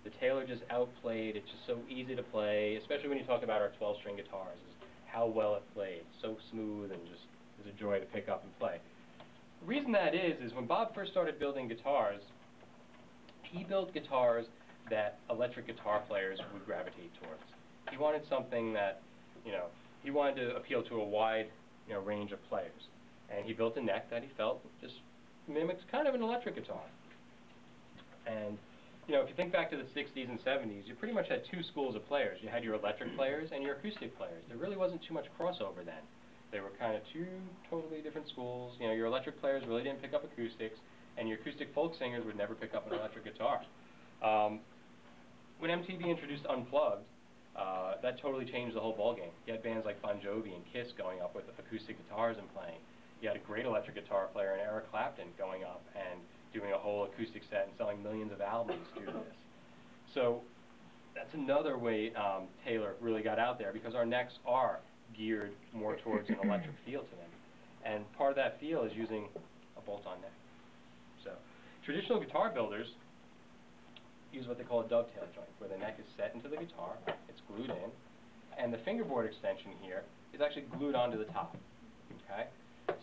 The Taylor just outplayed. It's just so easy to play, especially when you talk about our 12-string guitars, is how well it played. So smooth and just is a joy to pick up and play. The reason that is when Bob first started building guitars, he built guitars that electric guitar players would gravitate towards. He wanted something that, he wanted to appeal to a wide, range of players. And he built a neck that he felt just mimics kind of an electric guitar. And, if you think back to the 60s and 70s, you pretty much had two schools of players. You had your electric players and your acoustic players. There really wasn't too much crossover then. They were kind of two totally different schools. Your electric players really didn't pick up acoustics, and your acoustic folk singers would never pick up an electric guitar. When MTV introduced Unplugged, that totally changed the whole ballgame. You had bands like Bon Jovi and Kiss going up with acoustic guitars and playing. You had a great electric guitar player in Eric Clapton going up and doing a whole acoustic set and selling millions of albums due to this. So that's another way Taylor really got out there, because our necks are geared more towards an electric feel to them. And part of that feel is using a bolt-on neck. So traditional guitar builders use what they call a dovetail joint, where the neck is set into the guitar, it's glued in, and the fingerboard extension here is actually glued onto the top. Okay?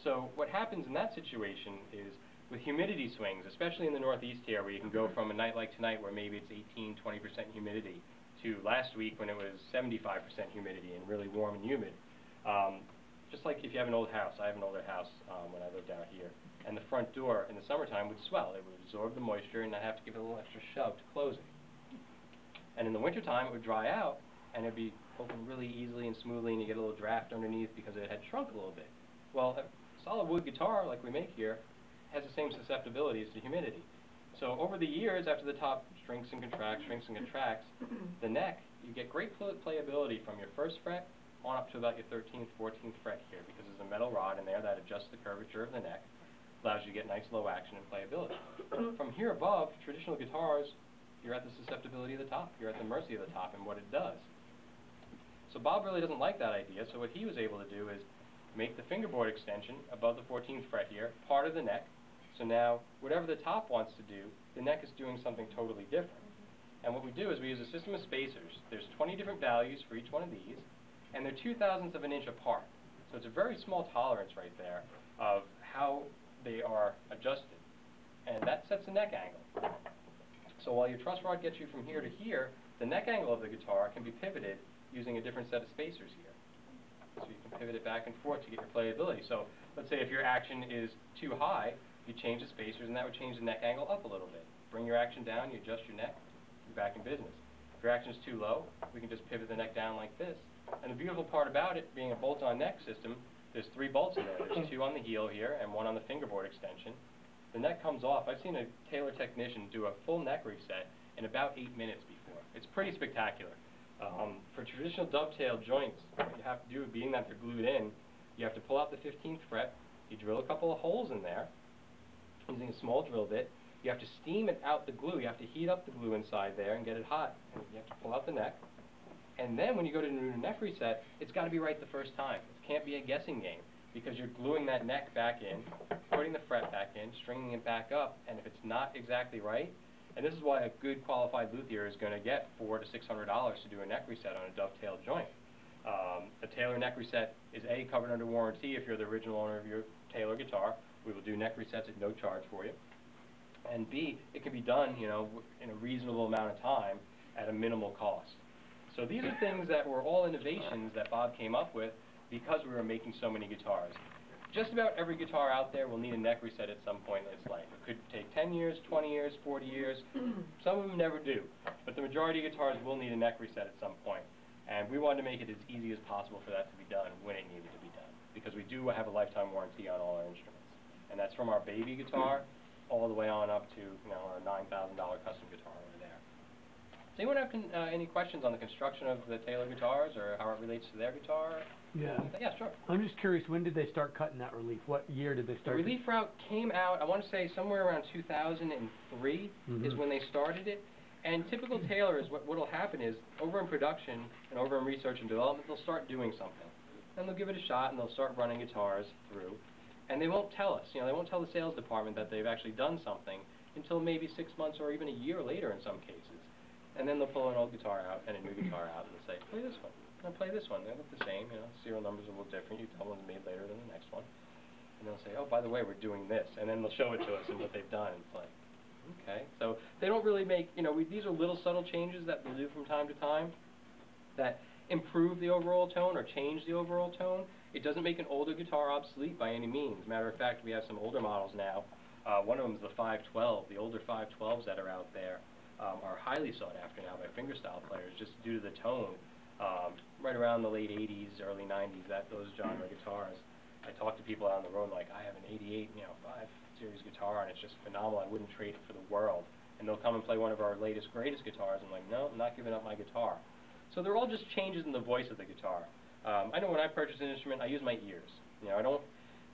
So what happens in that situation is, with humidity swings, especially in the Northeast here, where you can go from a night like tonight where maybe it's 18–20% humidity, to last week when it was 75% humidity and really warm and humid. Just like if you have an old house, I have an older house when I lived out here, and the front door in the summertime would swell. It would absorb the moisture and I'd have to give it a little extra shove to close it. And in the wintertime it would dry out and it would be open really easily and smoothly, and you get a little draft underneath because it had shrunk a little bit. Well, a solid wood guitar like we make here has the same susceptibilities to humidity. So over the years, after the top shrinks and contracts, the neck, you get great playability from your first fret on up to about your 13th, 14th fret here, because there's a metal rod in there that adjusts the curvature of the neck, allows you to get nice low action and playability. From here above, traditional guitars, you're at the susceptibility of the top. You're at the mercy of the top and what it does. So Bob really doesn't like that idea, so what he was able to do is make the fingerboard extension above the 14th fret here part of the neck. So now, whatever the top wants to do, the neck is doing something totally different. And what we do is we use a system of spacers. There's 20 different values for each one of these, and they're 0.02 of an inch apart. So it's a very small tolerance right there of how they are adjusted. And that sets the neck angle. So while your truss rod gets you from here to here, the neck angle of the guitar can be pivoted using a different set of spacers here. So you can pivot it back and forth to get your playability. So let's say if your action is too high, you change the spacers, and that would change the neck angle up a little bit. Bring your action down, you adjust your neck, you're back in business. If your action is too low, we can just pivot the neck down like this. And the beautiful part about it being a bolt-on neck system, there's 3 bolts in there. There's 2 on the heel here and 1 on the fingerboard extension. The neck comes off. I've seen a Taylor technician do a full neck reset in about 8 minutes before. It's pretty spectacular. For traditional dovetail joints, what you have to do, being that they're glued in, you have to pull out the 15th fret, you drill a couple of holes in there, using a small drill bit. You have to steam it out the glue. You have to heat up the glue inside there and get it hot. And you have to pull out the neck. And then when you go to do a neck reset, it's got to be right the first time. It can't be a guessing game, because you're gluing that neck back in, putting the fret back in, stringing it back up, and if it's not exactly right, and this is why a good qualified luthier is going to get $400 to $600 to do a neck reset on a dovetail joint. A Taylor neck reset is A, covered under warranty if you're the original owner of your Taylor guitar. We will do neck resets at no charge for you. And B, it can be done, in a reasonable amount of time at a minimal cost. So these are things that were all innovations that Bob came up with because we were making so many guitars. Just about every guitar out there will need a neck reset at some point in its life. It could take 10 years, 20 years, 40 years. Some of them never do. But the majority of guitars will need a neck reset at some point. And we wanted to make it as easy as possible for that to be done when it needed to be done, because we do have a lifetime warranty on all our instruments. And that's from our baby guitar all the way on up to our $9,000 custom guitar over there. Does anyone have any questions on the construction of the Taylor guitars or how it relates to their guitar? Yeah. Yeah, sure. I'm just curious, when did they start cutting that relief? What year did they start? The relief route came out, I want to say somewhere around 2003 is when they started it. And typical Taylor is what will happen is, over in production and over in research and development, they'll start doing something. And they'll give it a shot and they'll start running guitars through. And they won't tell us, they won't tell the sales department that they've actually done something until maybe 6 months or even a year later in some cases. And then they'll pull an old guitar out and a new guitar out and they'll say, play this one. And play this one. They look the same, you know, serial numbers are a little different. You tell one's made later than the next one. And they'll say, oh, by the way, we're doing this. And then they'll show it to us and what they've done. And it's like, okay. So they don't really make, you know, these are little subtle changes that we'll do from time to time that improve the overall tone or change the overall tone. It doesn't make an older guitar obsolete by any means. Matter of fact, we have some older models now. One of them is the 512. The older 512s that are out there are highly sought after now by fingerstyle players just due to the tone. Right around the late 80s, early 90s, those genre guitars. I talk to people out on the road like, I have an 88, 5 series guitar and it's just phenomenal. I wouldn't trade it for the world. And they'll come and play one of our latest, greatest guitars and I'm like, no, I'm not giving up my guitar. So they're all just changes in the voice of the guitar. I know when I purchase an instrument, I use my ears.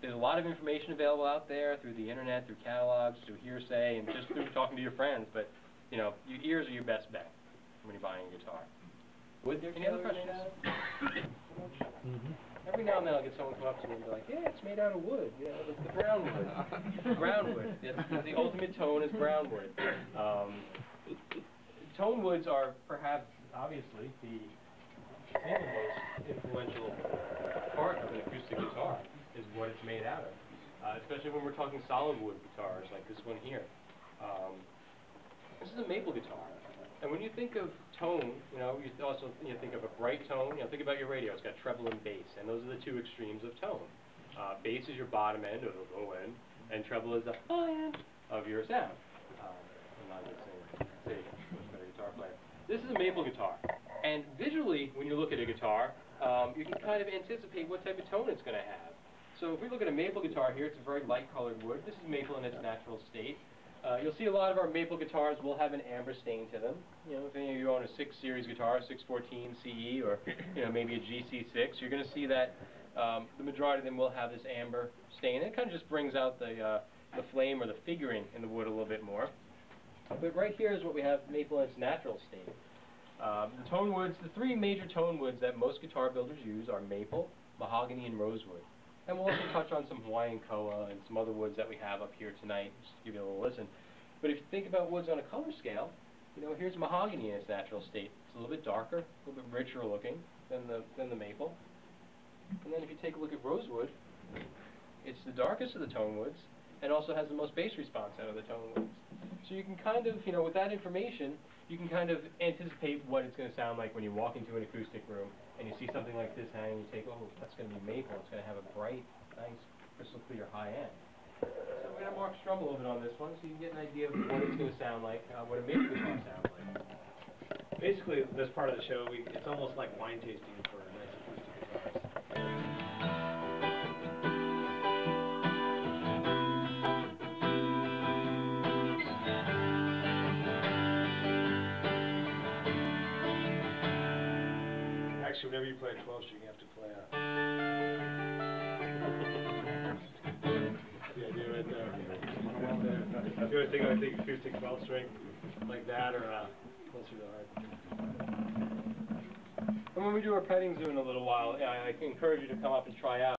There's a lot of information available out there through the internet, through catalogs, through hearsay, and just through talking to your friends. But your ears are your best bet when you're buying a guitar. Any other questions? Every now and then I'll get someone come up to me and be like, yeah, it's made out of wood, the brown wood. Brown wood. The ultimate tone is brown wood. Tone woods are perhaps, obviously, the single most influential part of an acoustic guitar is what it's made out of, especially when we're talking solid wood guitars like this one here. This is a maple guitar. And when you think of tone, you also think of a bright tone. Think about your radio. It's got treble and bass, and those are the two extremes of tone. Bass is your bottom end or the low end, and treble is the high end of your sound. I'm not going to say much better guitar player. This is a maple guitar, and visually, when you look at a guitar, you can kind of anticipate what type of tone it's going to have. So if we look at a maple guitar here, it's a very light-colored wood. This is maple in its natural state. You'll see a lot of our maple guitars will have an amber stain to them. If any of you own a 6 series guitar, 614 CE, or maybe a GC6, you're going to see that the majority of them will have this amber stain. It kind of just brings out the flame or the figuring in the wood a little bit more. But right here is what we have maple in its natural state. The tone woods, the 3 major tone woods that most guitar builders use are maple, mahogany, and rosewood. And we'll also touch on some Hawaiian koa and some other woods that we have up here tonight, just to give you a little listen. But if you think about woods on a color scale, here's mahogany in its natural state. It's a little bit darker, a little bit richer looking than the maple. And then if you take a look at rosewood, it's the darkest of the tone woods and also has the most bass response out of the tone woods. So you can kind of, with that information, you can kind of anticipate what it's going to sound like when you walk into an acoustic room and you see something like this hanging, you think, oh, that's going to be maple. It's going to have a bright, nice, crystal clear high end. So we're going to mark strum a little bit on this one so you can get an idea of what it's going to sound like, what a maple guitar sounds like. Basically, this part of the show, it's almost like wine tasting for nice acoustic guitars. Actually, whenever you play a 12 string, you have to play the idea right there. You ever think of an acoustic 12 string like that, or closer to the heart? And when we do our petting zoo in a little while, I encourage you to come up and try out.